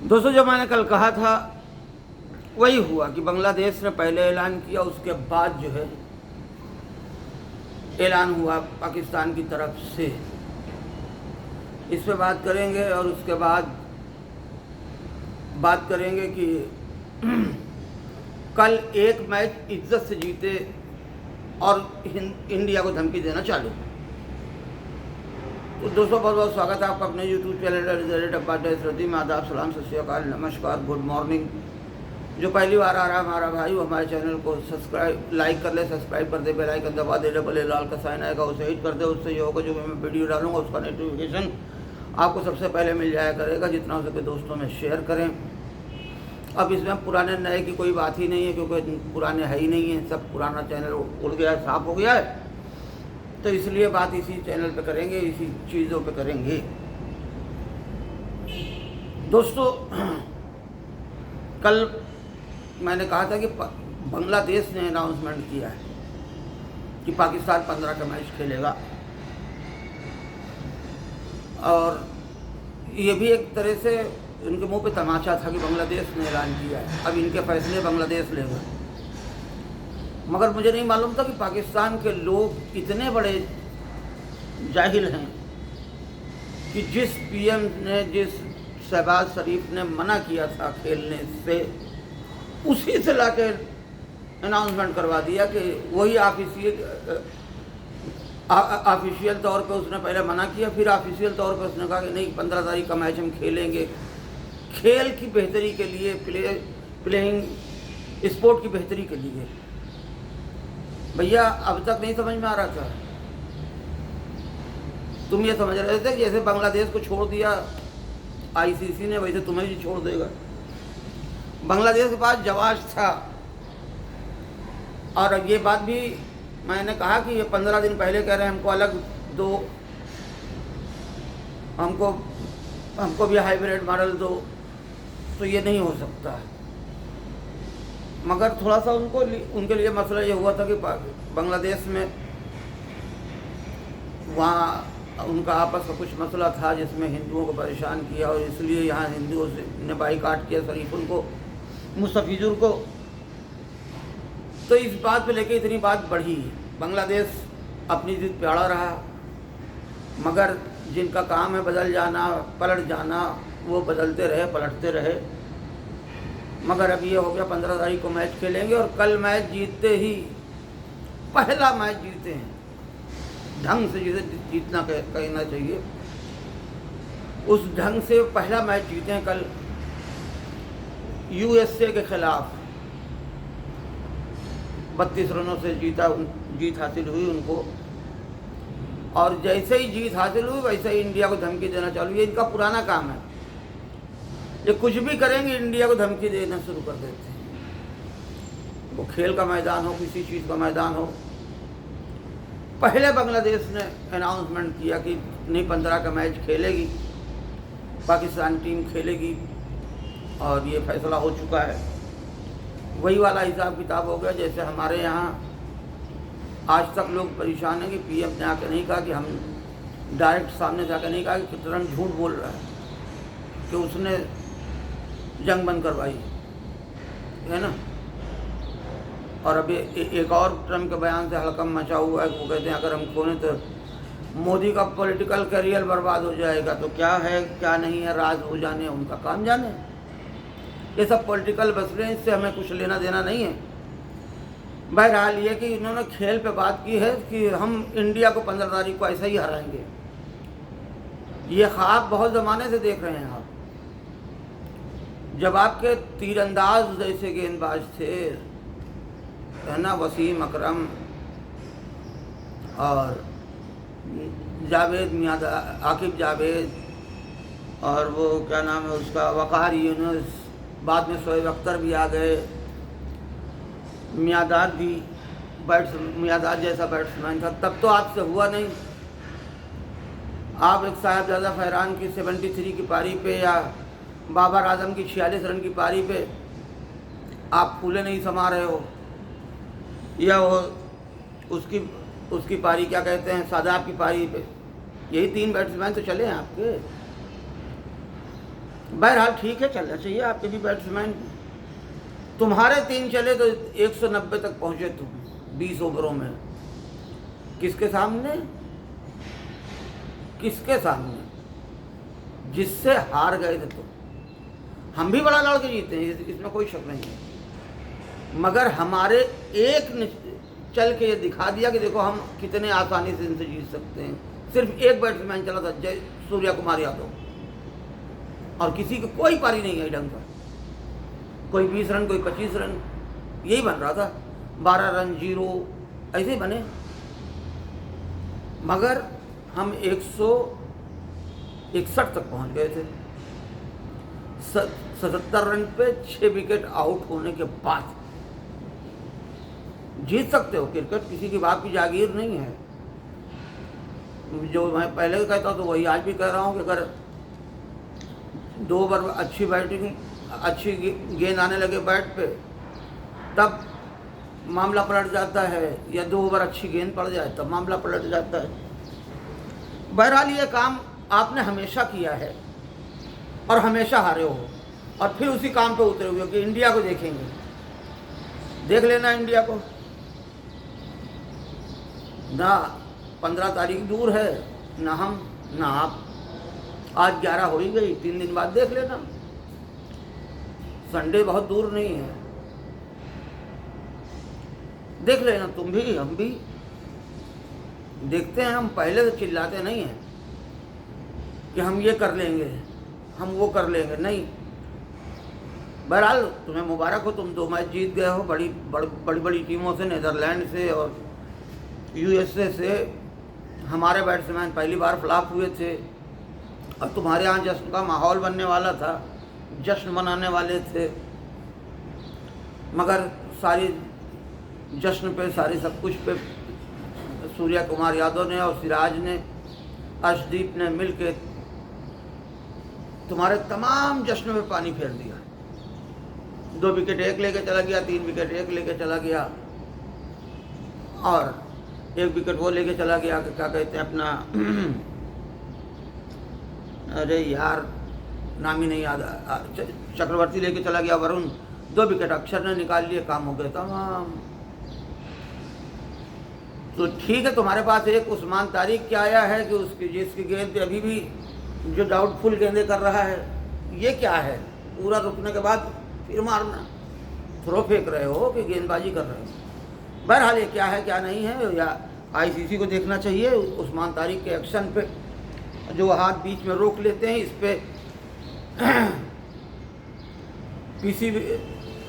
दोस्तों, जो मैंने कल कहा था वही हुआ कि बांग्लादेश ने पहले ऐलान किया, उसके बाद जो है ऐलान हुआ पाकिस्तान की तरफ से। इस पे बात करेंगे और उसके बाद बात करेंगे कि कल एक मैच इज्जत से जीते और इंडिया को धमकी देना चालू। तो दोस्तों, बहुत बहुत स्वागत है आपका अपने यूट्यूब चैनल डब्बा डैसरती में। आदाब, सलाम, सत श्री अकाल, नमस्कार, गुड मॉर्निंग। जो पहली बार आ रहा है हमारा भाई, वो हमारे चैनल को सब्सक्राइब लाइक कर ले, सब्सक्राइब कर दे, बेल आइकन दबा दे, डबल लाल का साइन आएगा उसे हिट कर दे। उससे ये होगा जो मैं वीडियो डालूंगा उसका नोटिफिकेशन आपको सबसे पहले मिल जाया करेगा। जितना हो सके दोस्तों में शेयर करें। अब इसमें पुराने नए की कोई बात ही नहीं है, क्योंकि पुराने है ही नहीं है, सब पुराना चैनल उड़ गया है, साफ हो गया है। तो इसलिए बात इसी चैनल पे करेंगे, इसी चीज़ों पे करेंगे। दोस्तों, कल मैंने कहा था कि बांग्लादेश ने अनाउंसमेंट किया है कि पाकिस्तान 15 का मैच खेलेगा, और ये भी एक तरह से उनके मुंह पे तमाचा था कि बांग्लादेश ने ऐलान किया है, अब इनके फैसले बांग्लादेश लेगा। मगर मुझे नहीं मालूम था कि पाकिस्तान के लोग इतने बड़े जाहिल हैं कि जिस पीएम ने, जिस शहबाज शरीफ ने मना किया था खेलने से, उसी से लाके अनाउंसमेंट करवा दिया कि वही ऑफिशियल तौर पे उसने पहले मना किया, फिर ऑफिशियल तौर पे उसने कहा कि नहीं, 15 तारीख का मैच हम खेलेंगे। खेल की बेहतरी के लिए, प्लेइंग स्पोर्ट की बेहतरी के लिए। भैया, अब तक नहीं समझ में आ रहा था? तुम ये समझ रहे थे कि जैसे बांग्लादेश को छोड़ दिया आईसीसी ने, वैसे तुम्हें भी छोड़ देगा। बांग्लादेश के पास जवाब था। और अब ये बात भी मैंने कहा कि ये 15 दिन पहले कह रहे हैं हमको अलग दो, हमको भी हाइब्रिड मॉडल दो, तो ये नहीं हो सकता। मगर थोड़ा सा उनके लिए मसला ये हुआ था कि बांग्लादेश में वहाँ उनका आपस का कुछ मसला था जिसमें हिंदुओं को परेशान किया, और इसलिए यहाँ हिंदुओं ने बाइकाट किया, शरीफुल को, मुस्तफिजुर को। तो इस बात पे लेके इतनी बात बढ़ी। बांग्लादेश अपनी जिद पे अड़ा रहा, मगर जिनका काम है बदल जाना, पलट जाना, वो बदलते रहे, पलटते रहे। मगर अब ये हो गया 15 तारीख को मैच खेलेंगे, और कल मैच जीतते ही, पहला मैच जीते हैं ढंग से, जिसे जीतना कहना चाहिए, उस ढंग से पहला मैच जीते हैं कल यूएसए के खिलाफ। 32 रनों से जीत हासिल हुई उनको, और जैसे ही जीत हासिल हुई वैसे ही इंडिया को धमकी देना चालू। ये इनका पुराना काम है, ये कुछ भी करेंगे इंडिया को धमकी देना शुरू कर देते हैं। वो खेल का मैदान हो, किसी चीज़ का मैदान हो। पहले बांग्लादेश ने अनाउंसमेंट किया कि नहीं, 15 का मैच खेलेगी, पाकिस्तान टीम खेलेगी, और ये फैसला हो चुका है। वही वाला हिसाब किताब हो गया जैसे हमारे यहाँ आज तक लोग परेशान हैं कि पीएम ने आके नहीं कहा कि हम डायरेक्ट सामने से आके नहीं कहा कि ट्रम्प झूठ बोल रहा है कि उसने जंग बंद करवाई है ना। और अभी एक और ट्रम्प के बयान से हड़कंप मचा हुआ है। वो कहते हैं अगर हम खोने तो मोदी का पॉलिटिकल करियर बर्बाद हो जाएगा। तो क्या है क्या नहीं है, राज हो जाने, उनका काम जाने। ये सब पॉलिटिकल मसले, इससे हमें कुछ लेना देना नहीं है। बहरहाल ये कि इन्होंने खेल पे बात की है कि हम इंडिया को 15 तारीख को ऐसा ही हराएंगे। ये ख्वाब बहुत ज़माने से देख रहे हैं आप। जब आपके तीरंदाज जैसे गेंदबाज थे, है ना, वसीम अकरम और जावेद मियादा, आकिब जावेद, और वो क्या नाम है उसका, वक़ार यूनुस, बाद में शोएब अख्तर भी आ गए, मियादाद भी मियादाद जैसा बैट्समैन था। तब तो आपसे हुआ नहीं। आप एक साहिबजादा फहरान की 73 की पारी पे या बाबर आजम की 46 रन की पारी पे आप फूले नहीं समा रहे हो, या वो उसकी पारी क्या कहते हैं, शादाब की पारी पे। यही 3 बैट्समैन तो चले हैं आपके। बहरहाल ठीक है, चलना चाहिए आपके भी बैट्समैन। तुम्हारे 3 चले तो 190 तक पहुंचे तुम 20 ओवरों में। किसके सामने? किसके सामने? जिससे हार गए थे तुम। हम भी बड़ा लड़ के जीते हैं, इसमें कोई शक नहीं है, मगर हमारे एक ने चल के ये दिखा दिया कि देखो हम कितने आसानी से इनसे जीत सकते हैं। सिर्फ एक बैट्समैन चला था, सूर्या कुमार यादव, और किसी को कोई पारी नहीं आई ढंग का। कोई 20 रन, कोई 25 रन, यही बन रहा था। 12 रन 0 ऐसे ही बने, मगर हम 161 तक पहुंच गए थे 77 रन पे 6 विकेट आउट होने के बाद। जीत सकते हो, क्रिकेट किसी की बाप की जागीर नहीं है। जो मैं पहले कहता तो वही आज भी कह रहा हूँ कि अगर 2 ओवर अच्छी बैटिंग, अच्छी गेंद आने लगे बैट पे, तब मामला पलट जाता है, या 2 ओवर अच्छी गेंद पड़ जाए तब मामला पलट जाता है। बहरहाल ये काम आपने हमेशा किया है और हमेशा हारे हो, और फिर उसी काम पे उतरे हुए कि इंडिया को देखेंगे। देख लेना इंडिया को, ना 15 तारीख दूर है, ना हम ना आप। आज 11 हो ही गई, 3 दिन बाद देख लेना। संडे बहुत दूर नहीं है, देख लेना तुम भी, हम भी देखते हैं। हम पहले से चिल्लाते नहीं हैं कि हम ये कर लेंगे, हम वो कर लेंगे, नहीं। बहरहाल तुम्हें मुबारक हो, तुम 2 मैच जीत गए हो बड़ी बड़ी टीमों से, नीदरलैंड से और यूएसए से। हमारे बैट्समैन पहली बार फ्लॉप हुए थे, और तुम्हारे यहाँ जश्न का माहौल बनने वाला था, जश्न मनाने वाले थे, मगर सारी जश्न पे, सारी सब कुछ पे सूर्या कुमार यादव ने और सिराज ने, अर्शदीप ने मिलके तुम्हारे तमाम जश्न में पानी फेर दिया। 2 विकेट एक लेके चला गया, 3 विकेट एक लेके चला गया, और 1 विकेट वो लेके चला गया कि क्या कहते हैं अपना अरे यार नाम ही नहीं याद, चक्रवर्ती लेके चला गया वरुण। 2 विकेट अक्षर ने निकाल लिए, काम हो गया तमाम। तो ठीक है, तुम्हारे पास एक उस्मान तारिक क्या आया है कि उसकी जिसकी गेंद पे अभी भी जो डाउटफुल गेंदें कर रहा है। ये क्या है? पूरा रुकने के बाद फिर मारना, थ्रो फेंक रहे हो कि गेंदबाजी कर रहे हो? बहरहाल ये क्या है क्या नहीं है, या आईसीसी को देखना चाहिए उस्मान तारिक के एक्शन पे, जो हाथ बीच में रोक लेते हैं। इस पे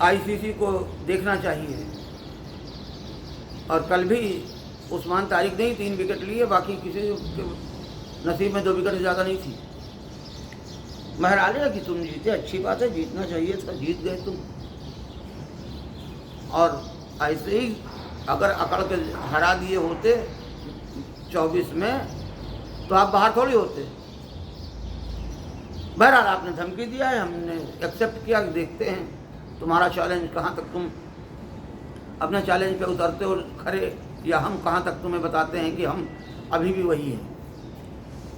आईसीसी को देखना चाहिए। और कल भी उस्मान तारिक ने ही 3 विकेट लिए, बाकी किसी के नसीब में 2 विकेट से ज़्यादा नहीं थी। बहरहाल है कि तुम जीते, अच्छी बात है, जीतना चाहिए था, जीत गए तुम। और ऐसे ही अगर अकड़ के हरा दिए होते 24 में, तो आप बाहर थोड़ी होते। बहरहाल आपने धमकी दिया है, हमने एक्सेप्ट किया। देखते हैं तुम्हारा चैलेंज कहाँ तक तुम अपने चैलेंज पे उतरते हो खरे, या हम कहाँ तक तुम्हें बताते हैं कि हम अभी भी वही हैं।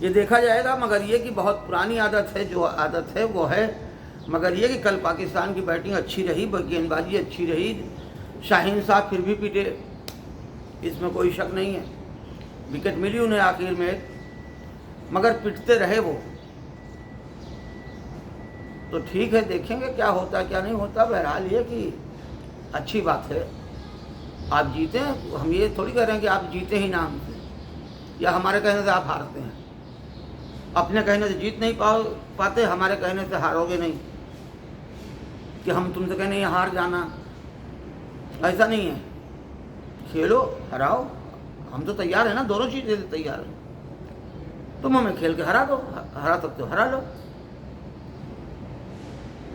ये देखा जाएगा। मगर ये कि बहुत पुरानी आदत है, जो आदत है वो है। मगर ये कि कल पाकिस्तान की बैटिंग अच्छी रही, गेंदबाजी अच्छी रही, शाहीन साहब फिर भी पीटे, इसमें कोई शक नहीं है। विकेट मिली उन्हें आखिर में, मगर पिटते रहे वो। तो ठीक है, देखेंगे क्या होता क्या नहीं होता। बहरहाल ये कि अच्छी बात है आप जीते हैं। हम ये थोड़ी कह रहे हैं कि आप जीते ही ना हमसे, या हमारे कहने से आप हारते हैं। अपने कहने से जीत नहीं पाते, हमारे कहने से हारोगे नहीं कि हम तुमसे कहें नहीं हार जाना, ऐसा नहीं है। खेलो, हराओ, हम तो तैयार है ना, दोनों चीज़ें तैयार हैं। तुम हमें खेल के हरा दो, हरा सकते हो हरा लो,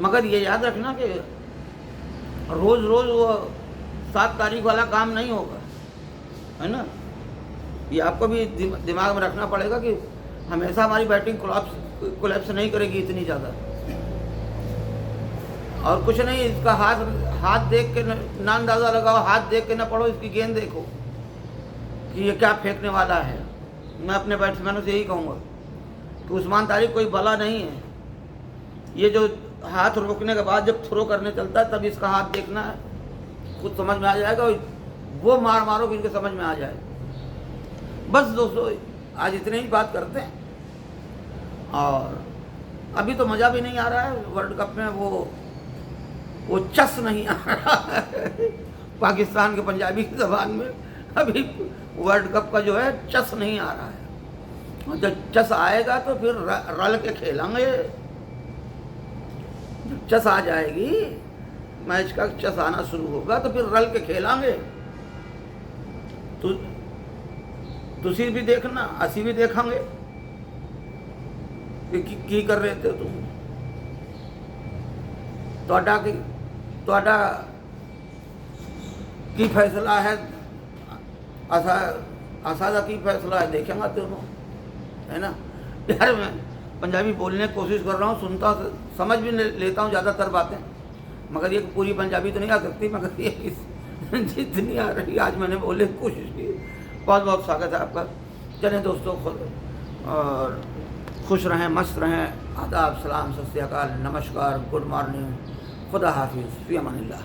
मगर ये याद रखना कि रोज़ रोज़ वो 7 तारीख वाला काम नहीं होगा, है ना। ये आपको भी दिमाग में रखना पड़ेगा कि हमेशा हमारी बैटिंग कोलैप्स नहीं करेगी इतनी ज़्यादा। और कुछ नहीं, इसका हाथ देख के ना अंदाज़ा लगाओ, हाथ देख के ना पढ़ो, इसकी गेंद देखो कि ये क्या फेंकने वाला है। मैं अपने बैट्समैनों से यही कहूँगा कि उस्मान तारिक कोई भला नहीं है, ये जो हाथ रोकने के बाद जब थ्रो करने चलता है तब इसका हाथ देखना है, खुद समझ में आ जाएगा। वो मार मारो कि इनके समझ में आ जाए। बस दोस्तों आज इतने ही बात करते हैं। और अभी तो मज़ा भी नहीं आ रहा है वर्ल्ड कप में, वो चस नहीं आ रहा है पाकिस्तान के पंजाबी की ज़बान में। अभी वर्ल्ड कप का जो है चस नहीं आ रहा है। और जब चस आएगा तो फिर रल के खेलेंगे। जब चस आ जाएगी, मैच का चस आना शुरू होगा तो फिर रल के खेलेंगे। तो तुसी भी देखना, असी भी देखेंगे कि की कर रहे थे तुम। ਤੁਹਾਡਾ की फैसला है, आशा का की फैसला है, देखेंगे दोनों, है ना। यार मैं पंजाबी बोलने की कोशिश कर रहा हूँ, सुनता समझ भी लेता हूँ ज़्यादातर बातें, मगर ये पूरी पंजाबी तो नहीं आ सकती, मगर ये जितनी आ रही आज मैंने बोलने की कोशिश की। बहुत बहुत स्वागत है आपका। चलें दोस्तों, और खुश रहें, मस्त रहें। आदाब, सलाम, सत श्री अकाल, नमस्कार, गुड मॉर्निंग, खुदा हाफिज़, फ़ी अमानिल्लाह।